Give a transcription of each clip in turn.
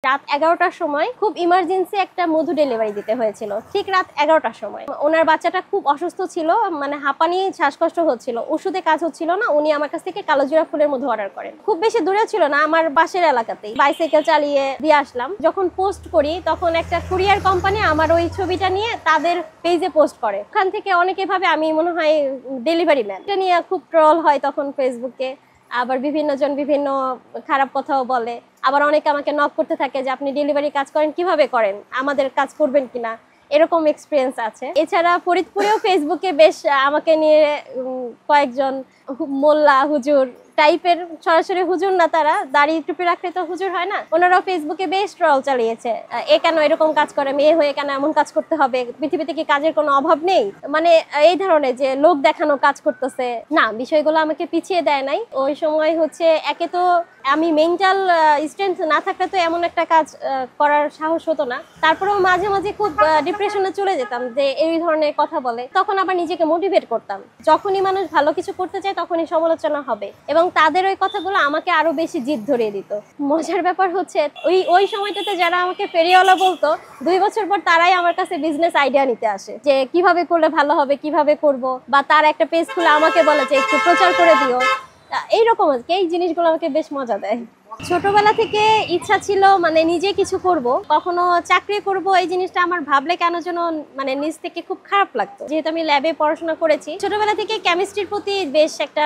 রাত 11টার সময় খুব ইমার্জেন্সি একটা মধু ডেলিভারি দিতে হয়েছিল, ঠিক রাত 11টার সময়। ওনার বাচ্চাটা খুব অসুস্থ ছিল, মানে হাঁপানি শ্বাসকষ্ট হচ্ছিল, ওষুধে কাজ হচ্ছিল না। উনি আমার কাছ থেকে কালোজিরা ফুলের মধু অর্ডার করেন। খুব বেশি দূরে ছিল না, আমার বাসের এলাকাতেই বাইসাইকেল চালিয়ে দিয়ে আসলাম। যখন পোস্ট করি তখন একটা কুরিয়ার কোম্পানি আমার ওই ছবিটা নিয়ে তাদের পেজে পোস্ট করে। ওখান থেকে অনেকে ভাবে আমি মনে হয় ডেলিভারি ম্যান। এটা নিয়ে খুব ট্রল হয় তখন ফেসবুকে। আবার বিভিন্ন জন বিভিন্ন খারাপ কথাও বলে। আবার অনেকে আমাকে নক করতে থাকে যে আপনি ডেলিভারি কাজ করেন, কিভাবে করেন, আমাদের কাজ করবেন কিনা, এরকম এক্সপিরিয়েন্স আছে। এছাড়া ফরিদপুরেও ফেসবুকে বেশ আমাকে নিয়ে কয়েকজন মোল্লা হুজুর টাইপের, সরাসরি হুজুর না, তারা দাড়ি টুপি রাখলে তো হুজুর হয় না, ওনারাও ফেসবুকে বেশ ট্রল চালিয়েছে। এ কেন এরকম কাজ করে, মেয়ে হয়ে কেন এমন কাজ করতে হবে, পৃথিবীতে কি কাজের কোনো অভাব নেই, মানে এই ধরনের যে লোক দেখানো কাজ করতেছে। না, বিষয়গুলো আমাকে পিছিয়ে দেয় নাই। ওই সময় হচ্ছে একে তো আমি মেন্টাল স্ট্রেংথ না থাকলে তো এমন একটা কাজ করার সাহস হতো না। তারপরেও মাঝে মাঝে খুব ডিপ্রেশনে চলে যেতাম যে এই ধরনের কথা বলে। তখন আবার নিজেকে মোটিভেট করতাম, যখনই মানুষ ভালো কিছু করতে চায় তখনই সমালোচনা হবে, এবং তাদের ওই কথাগুলো আমাকে আরো বেশি জিদ ধরিয়ে দিত। মজার ব্যাপার হচ্ছে ওই সময়টাতে যারা আমাকে ফেরিওয়ালা বলতো, 2 বছর পর তারাই আমার কাছে বিজনেস আইডিয়া নিতে আসে যে কিভাবে করলে ভালো হবে, কিভাবে করব, বা তার একটা পেজ খুলে আমাকে বলে যে একটু প্রচার করে দিও। এইরকম এই জিনিসগুলো আমাকে বেশ মজা দেয়। ছোটবেলা থেকে ইচ্ছা ছিল মানে নিজে কিছু করব, কখনো চাকরি করব, এই জিনিসটা আমার ভাবলে কেন যেন মানে নিজ থেকে খুব খারাপ লাগতো। যেহেতু আমি ল্যাবে পড়াশোনা করেছি, ছোটবেলা থেকে কেমিস্ট্রির প্রতি বেশ একটা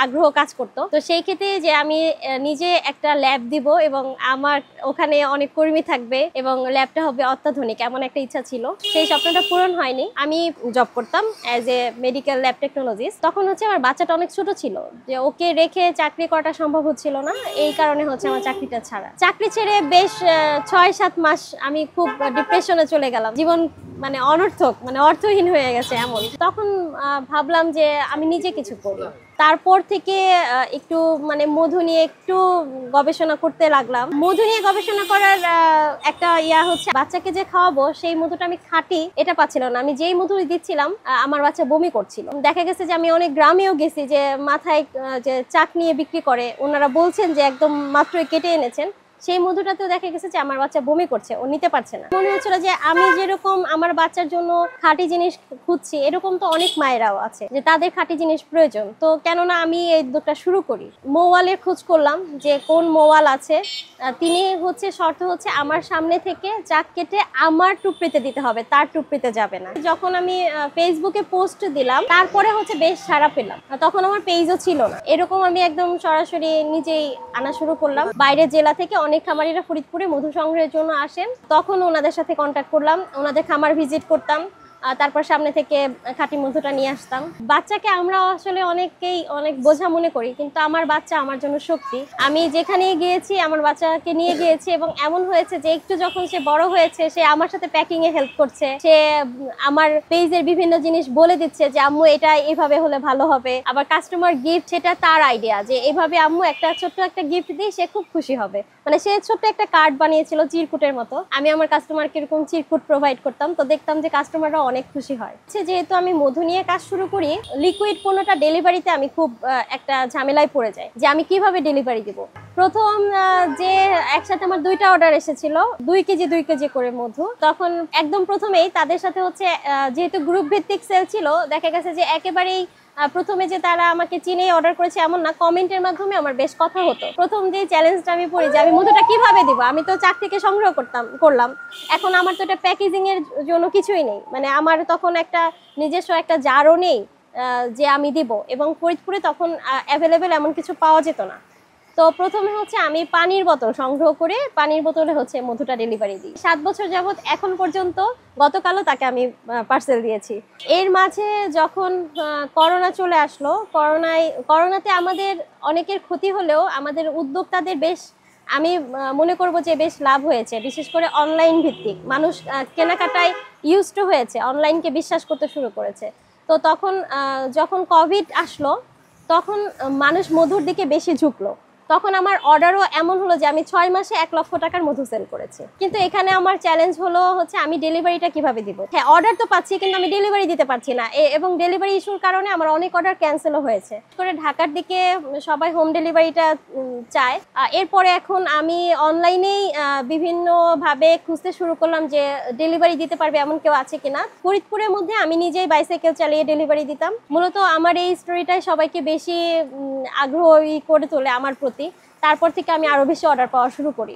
আগ্রহ কাজ করতো। তো সেই ক্ষেত্রে যে আমি নিজে একটা ল্যাব দিব এবং আমার ওখানে অনেক কর্মী থাকবে এবং ল্যাবটা হবে অত্যাধুনিক, এমন একটা ইচ্ছা ছিল। সেই স্বপ্নটা পূরণ হয়নি। আমি জব করতাম as a medical lab technologist. তখন হচ্ছে আমার বাচ্চাটা অনেক ছোট ছিল, যে ওকে রেখে চাকরি করাটা সম্ভব হচ্ছিল না। এই কারণে হচ্ছে আমার চাকরিটা ছাড়া। চাকরি ছেড়ে বেশ 6-7 মাস আমি খুব ডিপ্রেশনে চলে গেলাম। জীবন মানে অনর্থক, মানে অর্থহীন হয়ে গেছে এমন। তখন ভাবলাম যে আমি নিজে কিছু করব। তারপর থেকে একটু মানে মধু নিয়ে একটু গবেষণা করতে লাগলাম। মধু নিয়ে গবেষণা করার একটা হচ্ছে বাচ্চাকে যে খাওয়াবো সেই মধুটা আমি খাঁটি এটা পাচ্ছিলাম না। আমি যেই মধু দিচ্ছিলাম আমার বাচ্চা বমি করছিল। দেখা গেছে যে আমি অনেক গ্রামেও গেছি, যে মাথায় যে চাক নিয়ে বিক্রি করে, ওনারা বলছেন যে একদম মাত্রই কেটে এনেছেন, সেই মধুটাতেও দেখা গেছে যে আমার বাচ্চা বমি করছে, ও নিতে পারছে না। মনে হচ্ছিল যে আমি যেরকম আমার বাচ্চার জন্য খাঁটি জিনিস খুঁজছি, এরকম তো অনেক মায়েরাও আছে যে তাদের খাঁটি জিনিস প্রয়োজন। তো কেননা আমি এই উদ্যোগটা শুরু করি। মোয়ালের খোঁজ করলাম যে কোন মোয়াল আছে। তিনি হচ্ছে শর্ত হচ্ছে আমার সামনে থেকে চাক কেটে আমার টুকরিতে দিতে হবে, তার টুকরিতে যাবে না। যখন আমি ফেসবুকে পোস্ট দিলাম, তারপরে হচ্ছে বেশ সাড়া পেলাম। তখন আমার পেজও ছিল না, এরকম আমি একদম সরাসরি নিজেই আনা শুরু করলাম। বাইরের জেলা থেকে অনেক খামারিরা ফরিদপুরে মধু সংগ্রহের জন্য আসেন, তখন ওনাদের সাথে কন্ট্যাক্ট করলাম, ওনাদের খামার ভিজিট করতাম, তারপর সামনে থেকে খাঁটি মধুটা নিয়ে আসতাম। বাচ্চাকে আমরা আসলে অনেকেই অনেক বোঝা মনে করি, কিন্তু আমার বাচ্চা আমার জন্য শক্তি। আমি যেখানেই গিয়েছি আমার বাচ্চাকে নিয়ে গিয়েছি, এবং এমন হয়েছে যে একটু যখন সে বড় হয়েছে, সে আমার সাথে প্যাকিং এ হেল্প করছে, সে আমার পেজের বিভিন্ন জিনিস বলে দিচ্ছে যে আম্মু এটা এভাবে হলে ভালো হবে। আবার কাস্টমার গিফট, সেটা তার আইডিয়া যে এভাবে আম্মু একটা ছোট্ট একটা গিফট দিই, সে খুব খুশি হবে। মানে সে ছোট্ট একটা কার্ড বানিয়েছিল চিরকুটের মতো। আমি আমার কাস্টমারকে এরকম চিরকুট প্রোভাইড করতাম, তো দেখতাম যে কাস্টমাররা অনেক খুশি হয়। যেহেতু আমি মধু নিয়ে কাজ শুরু করি, লিকুইড পণ্যটা ডেলিভারিতে আমি খুব একটা ঝামেলায় পড়ে যাই যে আমি কিভাবে ডেলিভারি দিব। প্রথম যে একসাথে আমার 2টা অর্ডার এসেছিল, 2 কেজি করে মধু। তখন একদম প্রথমেই তাদের সাথে হচ্ছে যেহেতু গ্রুপ ভিত্তিক সেল ছিল, দেখা গেছে যে একেবারেই প্রথমে যে তারা আমাকে চিনে অর্ডার করেছে এমন না, কমেন্টের মাধ্যমে আমার বেশ কথা হতো। প্রথম যে চ্যালেঞ্জটা আমি পড়ি যে আমি মধুটা কিভাবে দিব, আমি তো চাক থেকে সংগ্রহ করলাম, এখন আমার তো এটা প্যাকেজিং এর জন্য কিছুই নেই, মানে আমার তখন একটা নিজস্ব একটা জারও নেই যে আমি দিব, এবং ফরিদপুরে তখন অ্যাভেলেবেল এমন কিছু পাওয়া যেত না। তো প্রথমে হচ্ছে আমি পানির বোতল সংগ্রহ করে পানির বোতলে হচ্ছে মধুটা ডেলিভারি দিই। 7 বছর যাবত এখন পর্যন্ত, গতকালও তাকে আমি পার্সেল দিয়েছি। এর মাঝে যখন করোনা চলে আসলো, করোনাতে আমাদের অনেকের ক্ষতি হলেও আমাদের উদ্যোক্তাদের বেশ, আমি মনে করব যে বেশ লাভ হয়েছে। বিশেষ করে অনলাইন ভিত্তিক মানুষ কেনাকাটায় ইউজড হয়েছে, অনলাইনকে বিশ্বাস করতে শুরু করেছে। তো তখন যখন কোভিড আসলো, তখন মানুষ মধুর দিকে বেশি ঝুঁকলো। তখন আমার অর্ডারও এমন হলো যে আমি 6 মাসে 1 লক্ষ টাকার মধু সেল করেছি। কিন্তু এখানে আমার চ্যালেঞ্জ হলো হচ্ছে আমি ডেলিভারিটা কিভাবে দিব। হ্যাঁ, অর্ডার তো পাচ্ছি কিন্তু আমি ডেলিভারি দিতে পারছি না, এবং ডেলিভারি ইস্যুর কারণে আমার অনেক অর্ডার ক্যান্সেলও হয়েছে। করে ঢাকার দিকে সবাই হোম ডেলিভারিটা চায়। এরপরে এখন আমি অনলাইনেই বিভিন্নভাবে খুঁজতে শুরু করলাম যে ডেলিভারি দিতে পারবে এমন কেউ আছে কিনা। ফরিদপুরের মধ্যে আমি নিজেই বাইসাইকেল চালিয়ে ডেলিভারি দিতাম। মূলত আমার এই স্টোরিটাই সবাইকে বেশি আগ্রহী করে তোলে আমার প্রতি। তারপর থেকে আমি আরো বেশি অর্ডার পাওয়া শুরু করি।